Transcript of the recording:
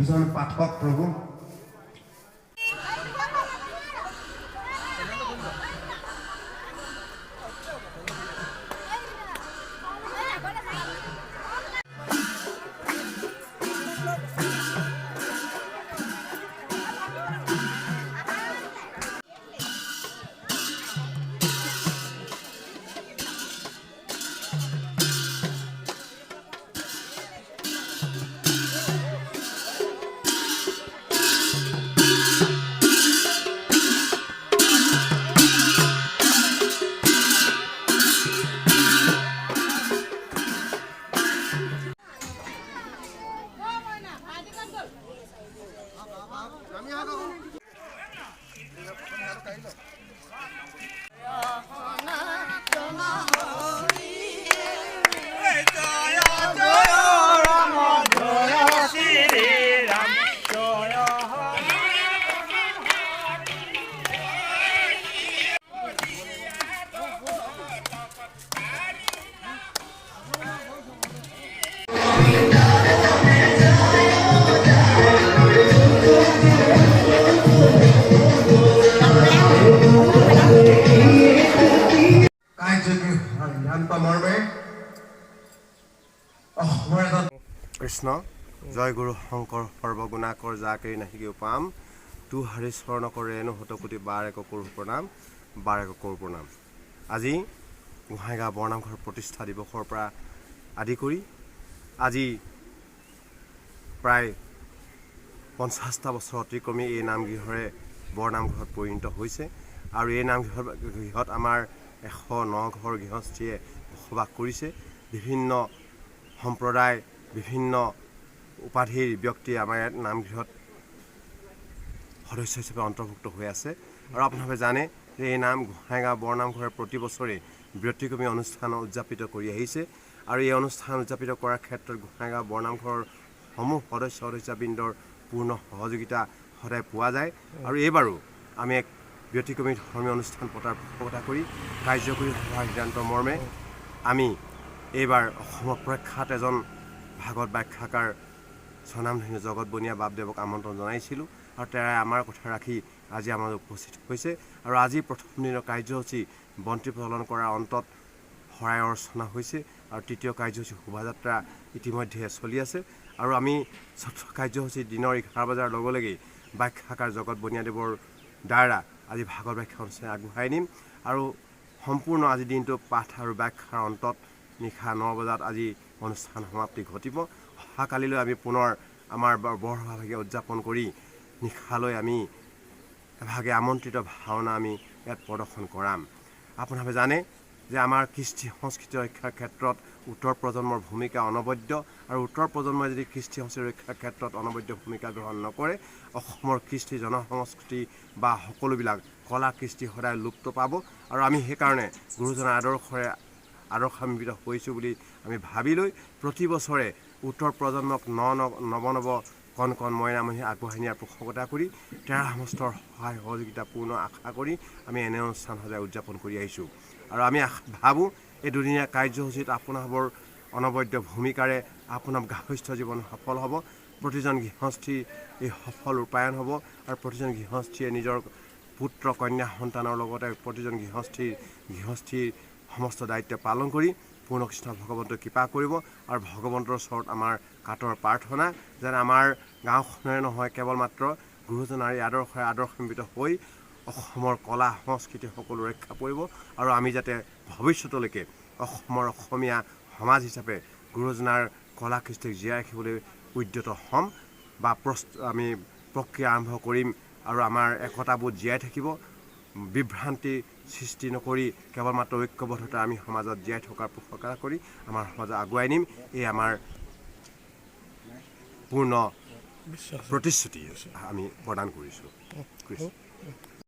দুজন পাঠক প্ৰভু কৃষ্ণ জয় গুৰু শংকৰ সৰ্বগুণাকৰ যাকেই নাহিকেও পাম তু হৰি স্মৰণ কৰে নহত কোটি বাৰ এক কৰোঁ প্ৰণাম আজি গোহাঁইগাঁও বৰনামঘৰ প্ৰতিষ্ঠা দিৱসৰ পৰা আদি কৰি আজি প্ৰায় 50টা বছৰ অতিক্ৰমী এই নামগৃহৰে বৰনামঘৰত পৰিণত হৈছে আৰু এই নামগৃহত আমাৰ 109 ঘৰ গৃহস্থীয়ে বসবাস কৰিছে বিভিন্ন সম্প্ৰদায় বিভিন্ন উপাধিৰ ব্যক্তি আমাৰ নামগৃহত সদস্য হিচাপে অন্তৰ্ভুক্ত হৈ আছে আৰু আপোনালোকে জানে যে এই নাম গোহাঁইগাঁও বৰনামঘৰে প্ৰতি বছৰে ব্যক্তিক্ৰমী অনুষ্ঠান উদযাপিত কৰি আহিছে আৰু এই অনুষ্ঠান উদযাপিত কৰাৰ ক্ষেত্ৰত গোহাঁইগাঁও বৰনামঘৰৰ সমূহ সদস্যবৃন্দৰ পূৰ্ণ সহযোগিতা সদায় পোৱা যায় আৰু এইবাৰো আমি এক ব্যক্তিক্ৰমী ধৰ্মীয় অনুষ্ঠান পতাৰ পোষকতা কৰি কাৰ্যকৰী হোৱাৰ সিদ্ধান্ত মৰ্মে আমি এইবাৰ অসমৰ প্ৰখ্যাত এজন ভাগৱত ব্যাখ্যাকাৰ স্বনামধন্য জগত বনিয়া বাপদেৱক আমন্ত্ৰণ জনাইছিলোঁ আৰু তেৰাই আমাৰ কথা ৰাখি আজি আমাৰ উপস্থিত হৈছে আৰু আজি প্ৰথম দিনৰ কাৰ্যসূচী বন্তি প্ৰজ্বলন কৰাৰ অন্তত শৰাই অৰ্চনা হৈছে আৰু তৃতীয় কাৰ্যসূচী শোভাযাত্ৰা ইতিমধ্যে চলি আছে আৰু আমি চতুৰ্থ কাৰ্যসূচী দিনৰ 11 বজাৰ লগে লগে ব্যাখ্যাকাৰ জগত বনিয়াদেৱৰ দ্বাৰা আজি ভাগৱত ব্যাখ্যা অনুষ্ঠান আগবঢ়াই নিম আৰু সম্পূৰ্ণ আজি দিনটো পাঠ আৰু ব্যাখ্যাৰ অন্তত নিশা 9 বজাত আজি অনুষ্ঠান সমাপ্তি ঘটিব অহাকালিলৈ আমি পুনৰ আমাৰ বৰসভাভাগে উদযাপন কৰি নিশালৈ আমি এভাগে আমন্ত্ৰিত ভাওনা আমি ইয়াত প্ৰদৰ্শন কৰাম আপোনালোকে জানে যে আমাৰ কৃষ্টি সংস্কৃতি ৰক্ষাৰ ক্ষেত্ৰত উত্তৰ প্ৰজন্মৰ ভূমিকা অনবদ্য আৰু উত্তৰ প্ৰজন্মই যদি কৃষ্টি সংস্কৃতি ৰক্ষাৰ ক্ষেত্ৰত অনবদ্য ভূমিকা গ্ৰহণ নকৰে অসমৰ কৃষ্টি জনসংস্কৃতি বা সকলোবিলাক কলা কৃষ্টি সদায় লুপ্ত পাব আৰু আমি সেইকাৰণে গুৰুজনাৰ আদৰ্শান্বিত হৈছোঁ বুলি আমি ভাবি লৈ প্ৰতি বছৰে উত্তৰ প্ৰজন্মক নৱ কণ কণ মইনামণি আগবঢ়াই নিয়াৰ পোষকতা কৰি তেৰা সমস্তৰ সহায় সহযোগিতা পূৰ্ণ আশা কৰি আমি এনে অনুষ্ঠান সদায় উদযাপন কৰি আহিছোঁ আৰু আমি ভাবোঁ এই দুদিনীয়া কাৰ্যসূচীত আপোনালোকৰ অনবদ্য ভূমিকাৰে আপোনাৰ গাৰ্হস্থ্য জীৱন সফল হ'ব প্ৰতিজন গৃহস্থী এই সফল ৰূপায়ণ হ'ব আৰু প্ৰতিজন গৃহস্থীয়ে নিজৰ পুত্ৰ কন্যা সন্তানৰ লগতে প্ৰতিজন গৃহস্থীৰ সমস্ত দায়িত্ব পালন কৰি পূৰ্ণ কৃষ্ণ ভগৱন্তই কৃপা কৰিব আৰু ভগৱন্তৰ ওচৰত আমাৰ কাটৰ প্ৰাৰ্থনা যেন আমাৰ গাঁওখনেৰে নহয় কেৱল মাত্ৰ গুৰুজনাৰ আদৰ্শান্বিত হৈ অসমৰ কলা সংস্কৃতি সকলো ৰক্ষা কৰিব আৰু আমি যাতে ভৱিষ্যতলৈকে অসমীয়া সমাজ হিচাপে গুৰুজনাৰ কলা কৃষ্টিক জীয়াই ৰাখিবলৈ উদ্যত হ'ম বা আমি প্ৰক্ৰিয়া আৰম্ভ কৰিম আৰু আমাৰ একতাবোধ জীয়াই থাকিব বিভ্ৰান্তি সৃষ্টি নকৰি কেৱল মাত্ৰ ঐক্যবদ্ধতা আমি সমাজত জীয়াই থকাৰ পোষকতা কৰি আমাৰ সমাজত আগুৱাই নিম এই আমাৰ পূৰ্ণ প্ৰতিশ্ৰুতি আমি প্ৰদান কৰিছোঁ।